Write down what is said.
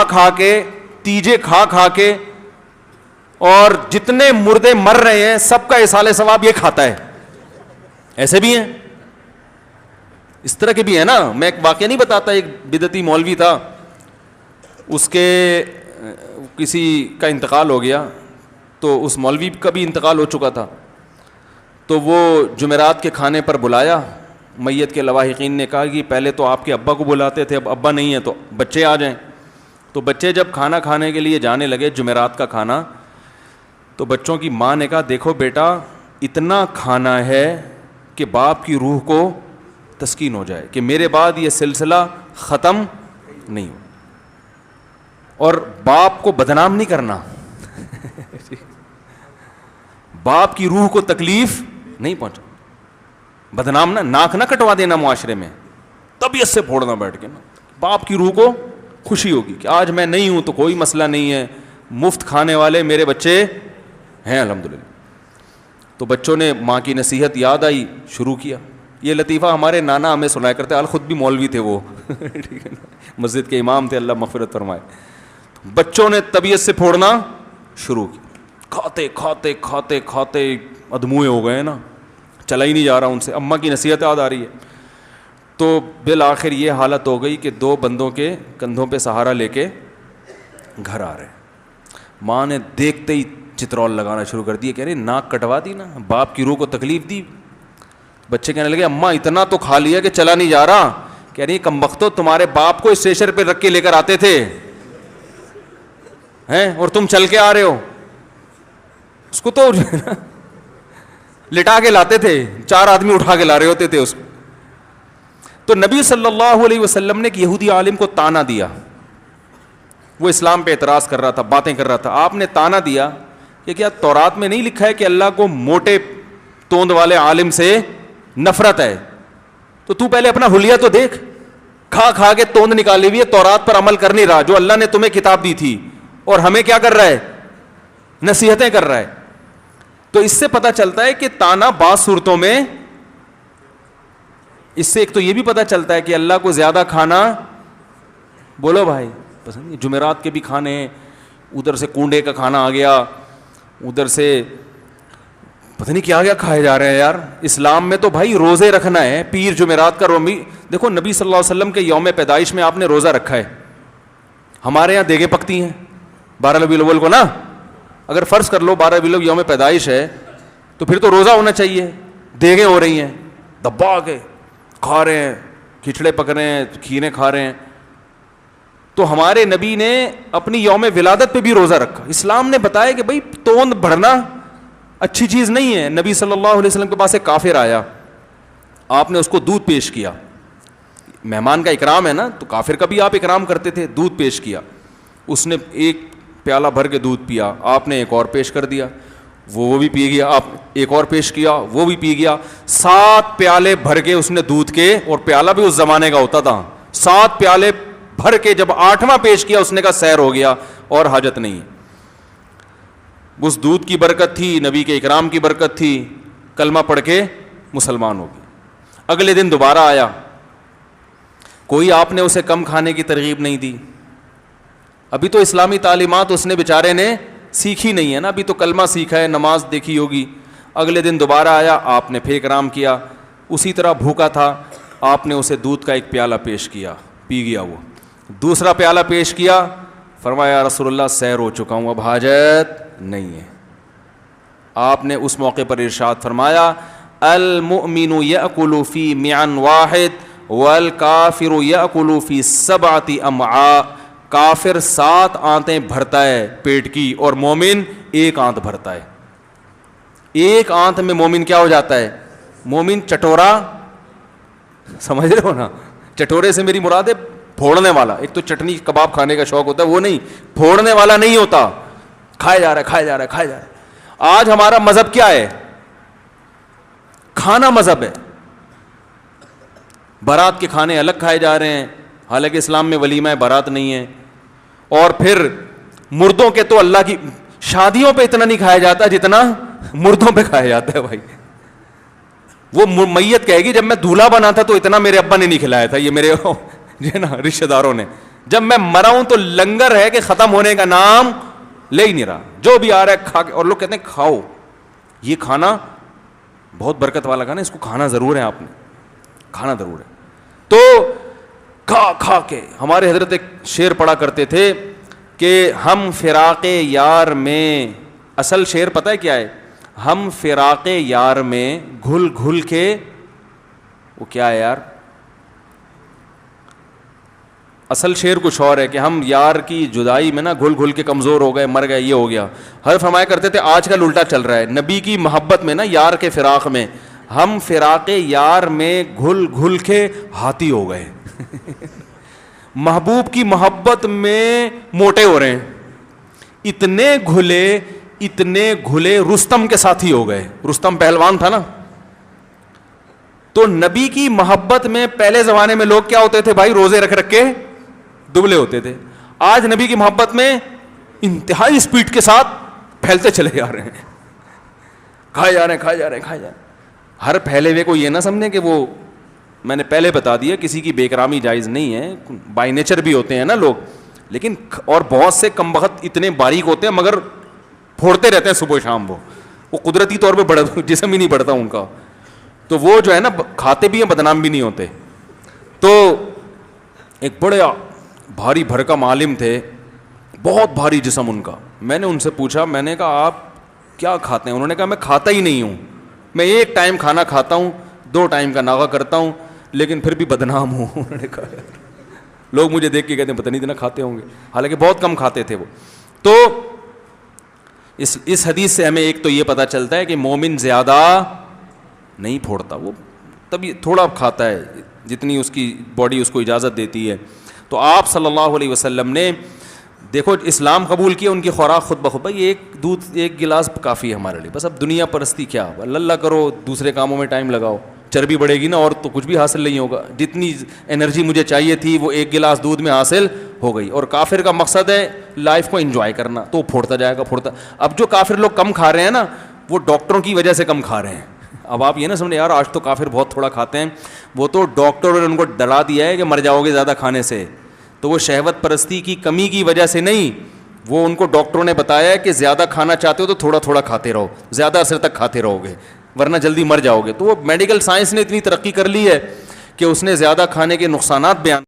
کھا کے تیجے کھا کے, اور جتنے مردے مر رہے ہیں سب کا ایصال ثواب یہ کھاتا ہے. ایسے بھی ہیں, اس طرح کے بھی ہیں نا. میں ایک واقعہ نہیں بتاتا, ایک بدعتی مولوی تھا, اس کے کسی کا انتقال ہو گیا, تو اس مولوی کا بھی انتقال ہو چکا تھا. تو وہ جمعرات کے کھانے پر بلایا. میت کے لواحقین نے کہا کہ پہلے تو آپ کے ابا کو بلاتے تھے, اب ابا نہیں ہے تو بچے آ جائیں. تو بچے جب کھانا کھانے کے لیے جانے لگے, جمعرات کا کھانا, تو بچوں کی ماں نے کہا دیکھو بیٹا اتنا کھانا ہے کہ باپ کی روح کو تسکین ہو جائے کہ میرے بعد یہ سلسلہ ختم نہیں ہو, اور باپ کو بدنام نہیں کرنا, باپ کی روح کو تکلیف نہیں پہنچا, بدنام ناک نہ کٹوا دینا معاشرے میں, طبیعت سے پھوڑنا بیٹھ کے نا. باپ کی روح کو خوشی ہوگی کہ آج میں نہیں ہوں تو کوئی مسئلہ نہیں ہے, مفت کھانے والے میرے بچے ہیں الحمدللہ. تو بچوں نے ماں کی نصیحت یاد آئی, شروع کیا. یہ لطیفہ ہمارے نانا ہمیں سنایا کرتے, خود بھی مولوی تھے وہ, ٹھیک ہے نا, مسجد کے امام تھے, اللہ مغفرت فرمائے. بچوں نے طبیعت سے پھوڑنا شروع کیا, کھاتے کھاتے کھاتے کھاتے ادموئے ہو گئے نا, چلا ہی نہیں جا رہا ان سے. اماں کی نصیحت یاد آ رہی ہے. تو بالآخر یہ حالت ہو گئی کہ 2 بندوں کے کندھوں پہ سہارا لے کے گھر آ رہے. ماں نے دیکھتے ہی چترول لگانا شروع کر دیا, کہہ رہے ناک کٹوا دی نا, باپ کی روح کو تکلیف دی. بچے کہنے لگے اماں اتنا تو کھا لیا کہ چلا نہیں جا رہا. کہہ رہی کمبختو تمہارے باپ کو اسٹیشن پہ رکھ کے لے کر آتے تھے ہیں, اور تم چل کے آ رہے ہو. اس کو تو لٹا کے لاتے تھے, 4 آدمی اٹھا کے لا رہے ہوتے تھے اس کو. تو نبی صلی اللہ علیہ وسلم نے ایک یہودی عالم کو تانا دیا, وہ اسلام پہ اعتراض کر رہا تھا, باتیں کر رہا تھا. آپ نے تانا دیا کہ کیا تورات میں نہیں لکھا ہے کہ اللہ کو موٹے توند والے عالم سے نفرت ہے؟ تو پہلے اپنا حلیہ تو دیکھ, کھا کے توند نکالی ہوئی ہے, تورات پر عمل کر نہیں رہا جو اللہ نے تمہیں کتاب دی تھی, اور ہمیں کیا کر رہا ہے, نصیحتیں کر رہا ہے. تو اس سے پتہ چلتا ہے کہ تانا بعض صورتوں میں, اس سے ایک تو یہ بھی پتہ چلتا ہے کہ اللہ کو زیادہ کھانا, بولو بھائی پسند نہیں. جمعرات کے بھی کھانے, ادھر سے کنڈے کا کھانا آ گیا, ادھر سے پتہ نہیں کیا کیا کھائے جا رہے ہیں یار. اسلام میں تو بھائی روزے رکھنا ہے, پیر جمعرات کا رومی. دیکھو نبی صلی اللہ علیہ وسلم کے یوم پیدائش میں آپ نے روزہ رکھا ہے. ہمارے یہاں دیگیں پکتی ہیں 12 ربیع الاول کو نا. اگر فرض کر لو 12 ربیع الاول یوم پیدائش ہے تو پھر تو روزہ ہونا چاہیے. دیگیں ہو رہی ہیں, دبا کے کھا رہے ہیں, کھچڑے پک رہے ہیں, کھیرے کھا رہے ہیں. تو ہمارے نبی نے اپنی یوم ولادت پہ بھی روزہ رکھا. اسلام نے بتایا کہ بھائی توند بڑھنا اچھی چیز نہیں ہے. نبی صلی اللہ علیہ وسلم کے پاس ایک کافر آیا, آپ نے اس کو دودھ پیش کیا. مہمان کا اکرام ہے نا, تو کافر کا بھی آپ اکرام کرتے تھے. دودھ پیش کیا, اس نے ایک پیالہ بھر کے دودھ پیا, آپ نے ایک اور پیش کر دیا, وہ بھی پی گیا, آپ ایک اور پیش کیا, وہ بھی پی گیا. 7 پیالے بھر کے اس نے دودھ کے, اور پیالہ بھی اس زمانے کا ہوتا تھا, 7 پیالے بھر کے جب 8واں پیش کیا اس نے کہا سیر ہو گیا اور حاجت نہیں. اس دودھ کی برکت تھی, نبی کے اکرام کی برکت تھی, کلمہ پڑھ کے مسلمان ہو گیا. اگلے دن دوبارہ آیا, کوئی آپ نے اسے کم کھانے کی ترغیب نہیں دی. ابھی تو اسلامی تعلیمات اس نے بیچارے نے سیکھی نہیں ہے نا, ابھی تو کلمہ سیکھا ہے, نماز دیکھی ہوگی. اگلے دن دوبارہ آیا, آپ نے پھر اکرام کیا, اسی طرح بھوکا تھا, آپ نے اسے دودھ کا ایک پیالہ پیش کیا, پی گیا. وہ دوسرا پیالہ پیش کیا, فرمایا یا رسول اللہ سیر ہو چکا ہوں, اب حاجت نہیں ہے. آپ نے اس موقع پر ارشاد فرمایا المؤمن یأکل فی معن واحد والکافر یأکل فی 7 امعاء. کافر 7 آنتیں بھرتا ہے پیٹ کی, اور مومن 1 آنت بھرتا ہے. 1 آنت میں مومن کیا ہو جاتا ہے, مومن چٹورا, سمجھ رہے ہو نا. چٹورے سے میری مراد ہے پھوڑنے والا. ایک تو چٹنی کباب کھانے کا شوق ہوتا ہے, وہ نہیں, پھوڑنے والا نہیں ہوتا, کھائے جا رہا ہے کھائے جا رہا ہے کھائے جا رہا ہے. آج ہمارا مذہب کیا ہے, کھانا مذہب ہے. بارات کے کھانے الگ کھائے جا رہے ہیں, حالانکہ اسلام میں ولیمہ بارات نہیں ہے. اور پھر مردوں کے تو اللہ کی شادیوں پہ اتنا نہیں کھایا جاتا جتنا مردوں پہ کھایا جاتا ہے بھائی. وہ میت کہے گی جب میں دولہا بنا تھا تو اتنا میرے ابا نے نہیں کھلایا تھا, یہ میرے جو ہے نا رشتہ داروں نے. جب میں مرا ہوں تو لنگر ہے کہ ختم ہونے کا نام لے ہی نہیں رہا, جو بھی آ رہا ہے کھا کے. اور لوگ کہتے ہیں کھاؤ, یہ کھانا بہت برکت والا کھانا, اس کو کھانا ضرور ہے, آپ نے کھانا ضرور ہے. تو کھا کھا کے ہمارے حضرت ایک شعر پڑھا کرتے تھے کہ ہم فراق یار میں, اصل شعر پتہ ہے کیا ہے, ہم فراق یار میں گھل گھل کے, وہ کیا ہے یار, اصل شعر کچھ اور ہے کہ ہم یار کی جدائی میں نا گھل گھل کے کمزور ہو گئے, مر گئے, یہ ہو گیا. ہر فرمایا کرتے تھے آج کل الٹا چل رہا ہے, نبی کی محبت میں نا, یار کے فراق میں, ہم فراق یار میں گھل گھل کے ہاتھی ہو گئے. محبوب کی محبت میں موٹے ہو رہے ہیں, اتنے گھلے رستم کے ساتھی ہو گئے. رستم پہلوان تھا نا, تو نبی کی محبت میں پہلے زمانے میں لوگ کیا ہوتے تھے بھائی, روزے رکھ رکھ کے دبلے ہوتے تھے. آج نبی کی محبت میں انتہائی اسپیڈ کے ساتھ پھیلتے چلے جا رہے ہیں, کھائے جا رہے ہیں. ہر پھیلے ہوئے کو یہ نہ سمجھیں کہ وہ, میں نے پہلے بتا دیا کسی کی بے اکرامی جائز نہیں ہے, بائی نیچر بھی ہوتے ہیں نا لوگ, لیکن اور بہت سے کم بخت اتنے باریک ہوتے ہیں مگر پھوڑتے رہتے ہیں صبح شام. وہ قدرتی طور پہ جسم ہی نہیں بڑھتا ان کا, تو وہ جو ہے نا کھاتے بھی ہیں بدنام بھی نہیں ہوتے. تو ایک بڑے بھاری بھرکم عالم تھے, بہت بھاری جسم ان کا. میں نے ان سے پوچھا, میں نے کہا آپ کیا کھاتے ہیں؟ انہوں نے کہا میں کھاتا ہی نہیں ہوں, میں ایک ٹائم کھانا کھاتا ہوں, 2 ٹائم کا ناغہ کرتا ہوں, لیکن پھر بھی بدنام ہوں. انہوں نے کہا لوگ مجھے دیکھ کے کہتے ہیں پتہ نہیں اتنا کھاتے ہوں گے, حالانکہ بہت کم کھاتے تھے وہ. تو اس حدیث سے ہمیں ایک تو یہ پتہ چلتا ہے کہ مومن زیادہ نہیں پھوڑتا, وہ تبھی تھوڑا کھاتا ہے جتنی اس کی باڈی اس کو اجازت دیتی ہے. تو آپ صلی اللہ علیہ وسلم نے دیکھو اسلام قبول کیا, ان کی خوراک خود بخود, بھائی ایک دودھ 1 گلاس کافی ہے ہمارے لیے, بس اب دنیا پرستی کیا, اللہ کرو دوسرے کاموں میں ٹائم لگاؤ, چربی بڑھے گی نا اور تو کچھ بھی حاصل نہیں ہوگا. جتنی انرجی مجھے چاہیے تھی وہ 1 گلاس دودھ میں حاصل ہو گئی. اور کافر کا مقصد ہے لائف کو انجوائے کرنا, تو وہ پھوڑتا جائے گا پھوڑتا. اب جو کافر لوگ کم کھا رہے ہیں نا, وہ ڈاکٹروں کی وجہ سے کم کھا رہے ہیں. اب آپ یہ نہ سمجھیں یار آج تو کافر بہت تھوڑا کھاتے ہیں, وہ تو ڈاکٹروں نے ان کو ڈرا دیا ہے کہ مر جاؤ گے زیادہ کھانے سے. تو وہ شہوت پرستی کی کمی کی وجہ سے نہیں, وہ ان کو ڈاکٹروں نے بتایا ہے کہ زیادہ کھانا چاہتے ہو تو تھوڑا تھوڑا کھاتے رہو, زیادہ عرصے تک کھاتے رہو گے ورنہ جلدی مر جاؤ گے. تو وہ میڈیکل سائنس نے اتنی ترقی کر لی ہے کہ اس نے زیادہ کھانے کے نقصانات بیان